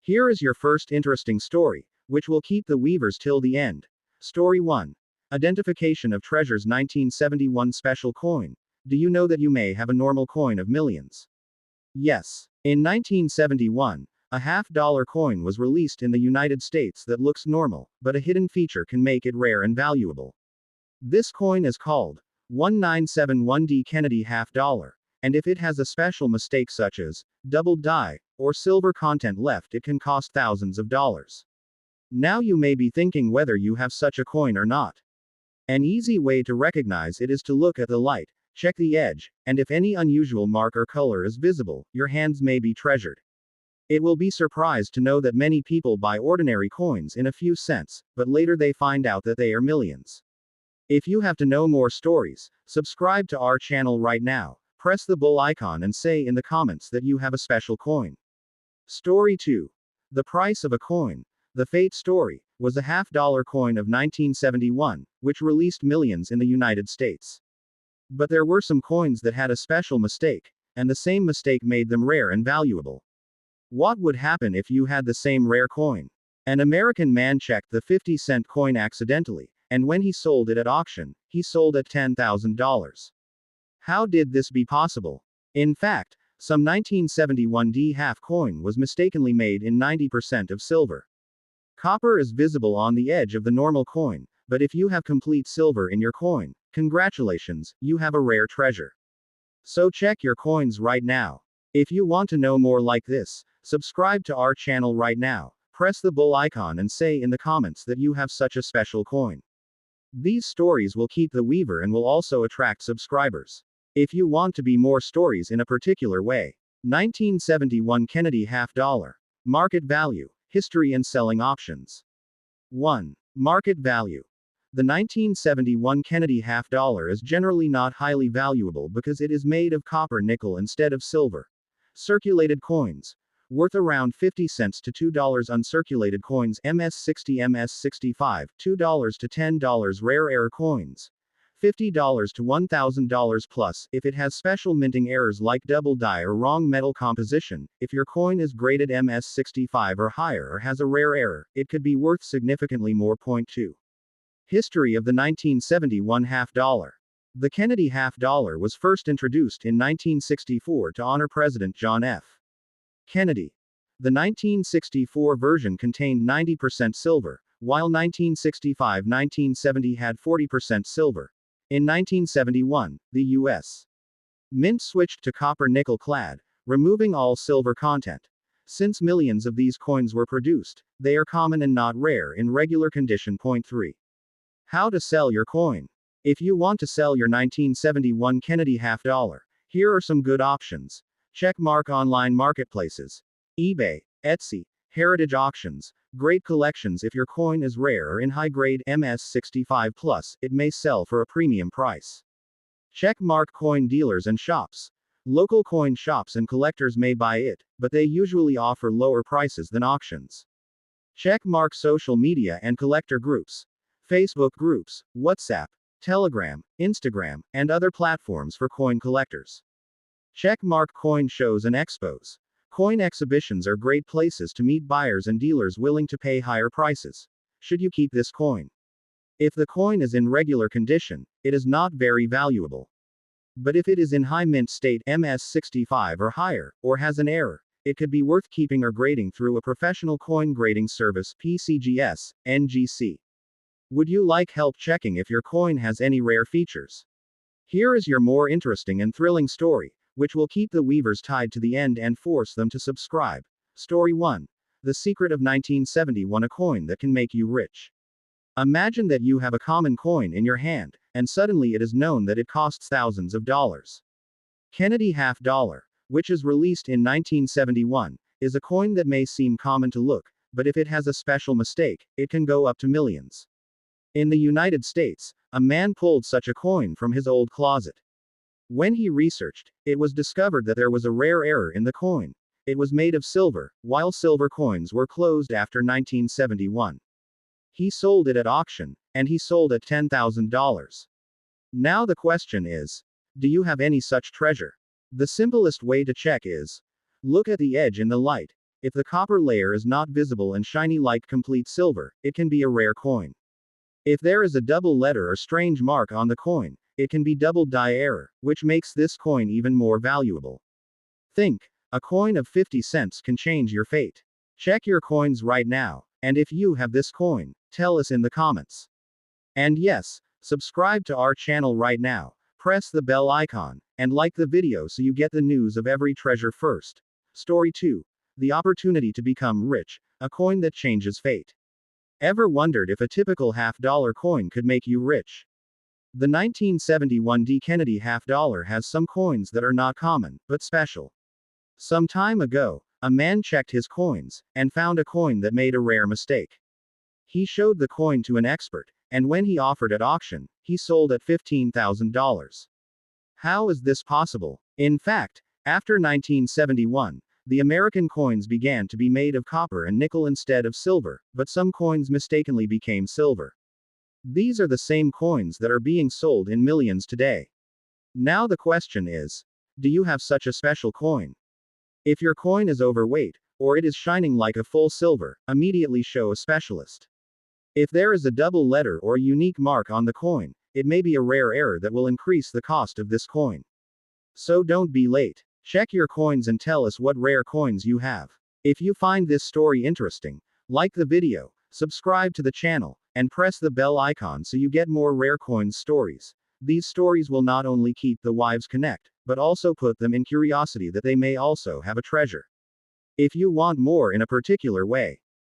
Here is your first interesting story, which will keep the weavers till the end. Story 1. Identification of Treasure's 1971 special coin. Do you know that you may have a normal coin of millions? Yes. In 1971, a half-dollar coin was released in the United States that looks normal, but a hidden feature can make it rare and valuable. This coin is called 1971D Kennedy half-dollar, and if it has a special mistake such as doubled die or silver content left, it can cost thousands of dollars. Now you may be thinking whether you have such a coin or not. An easy way to recognize it is to look at the light, check the edge, and if any unusual mark or color is visible, your hands may be treasured. It will be surprised to know that many people buy ordinary coins in a few cents, but later they find out that they are millions. If you have to know more stories, subscribe to our channel right now, press the bell icon and say in the comments that you have a special coin. Story 2. The price of a coin. The Fate story was a half-dollar coin of 1971, which released millions in the United States. But there were some coins that had a special mistake, and the same mistake made them rare and valuable. What would happen if you had the same rare coin? An American man checked the 50-cent coin accidentally, and when he sold it at auction, he sold at $10,000. How did this be possible? In fact, some 1971D half coin was mistakenly made in 90% of silver. Copper is visible on the edge of the normal coin, but if you have complete silver in your coin, congratulations, you have a rare treasure. So check your coins right now. If you want to know more like this, subscribe to our channel right now, press the bell icon and say in the comments that you have such a special coin. These stories will keep the weaver and will also attract subscribers. If you want to be more stories in a particular way. 1971 Kennedy half-dollar. Market value, history and selling options. 1. Market value. The 1971 Kennedy half-dollar is generally not highly valuable because it is made of copper nickel instead of silver. Circulated coins. Worth around 50 cents to $2. Uncirculated coins MS-60 MS-65, $2 to $10. Rare air coins. $50 to $1,000 plus, if it has special minting errors like double die or wrong metal composition. If your coin is graded MS-65 or higher or has a rare error, it could be worth significantly more. Point 2. History of the 1971 half-dollar. The Kennedy half-dollar was first introduced in 1964 to honor President John F. Kennedy. The 1964 version contained 90% silver, while 1965-1970 had 40% silver. In 1971, the U.S. Mint switched to copper-nickel clad, removing all silver content. Since millions of these coins were produced, they are common and not rare in regular condition. Point 3. How to sell your coin. If you want to sell your 1971 Kennedy half-dollar, here are some good options. Checkmark online marketplaces. eBay, Etsy, Heritage Auctions. Great collections. If your coin is rare or in high grade MS-65 plus, it may sell for a premium price. Checkmark coin dealers and shops. Local coin shops and collectors may buy it, but they usually offer lower prices than auctions. Checkmark social media and collector groups. Facebook groups, WhatsApp, Telegram, Instagram, and other platforms for coin collectors. Checkmark coin shows and expos. Coin exhibitions are great places to meet buyers and dealers willing to pay higher prices. Should you keep this coin? If the coin is in regular condition, it is not very valuable. But if it is in high mint state MS-65 or higher, or has an error, it could be worth keeping or grading through a professional coin grading service PCGS, NGC. Would you like help checking if your coin has any rare features? Here is your more interesting and thrilling story, which will keep the weavers tied to the end and force them to subscribe. Story 1. The secret of 1971, a coin that can make you rich. Imagine that you have a common coin in your hand, and suddenly it is known that it costs thousands of dollars. Kennedy half-dollar, which is released in 1971, is a coin that may seem common to look, but if it has a special mistake, it can go up to millions. In the United States, a man pulled such a coin from his old closet. When he researched, it was discovered that there was a rare error in the coin. It was made of silver, while silver coins were closed after 1971. He sold it at auction, and he sold at $10,000. Now the question is, do you have any such treasure? The simplest way to check is, look at the edge in the light. If the copper layer is not visible and shiny like complete silver, it can be a rare coin. If there is a double letter or strange mark on the coin, it can be double die error, which makes this coin even more valuable. Think, a coin of 50 cents can change your fate. Check your coins right now, and if you have this coin, tell us in the comments. And yes, subscribe to our channel right now, press the bell icon, and like the video so you get the news of every treasure first. Story 2. The opportunity to become rich, a coin that changes fate. Ever wondered if a typical half-dollar coin could make you rich? The 1971 D. Kennedy half-dollar has some coins that are not common, but special. Some time ago, a man checked his coins, and found a coin that made a rare mistake. He showed the coin to an expert, and when he offered at auction, he sold at $15,000. How is this possible? In fact, after 1971, the American coins began to be made of copper and nickel instead of silver, but some coins mistakenly became silver. These are the same coins that are being sold in millions today. Now the question is, do you have such a special coin? If your coin is overweight, or it is shining like a full silver, immediately show a specialist. If there is a double letter or unique mark on the coin, it may be a rare error that will increase the cost of this coin. So don't be late. Check your coins and tell us what rare coins you have. If you find this story interesting, like the video, subscribe to the channel, and press the bell icon so you get more rare coins stories. These stories will not only keep the wives connect, but also put them in curiosity that they may also have a treasure. If you want more in a particular way,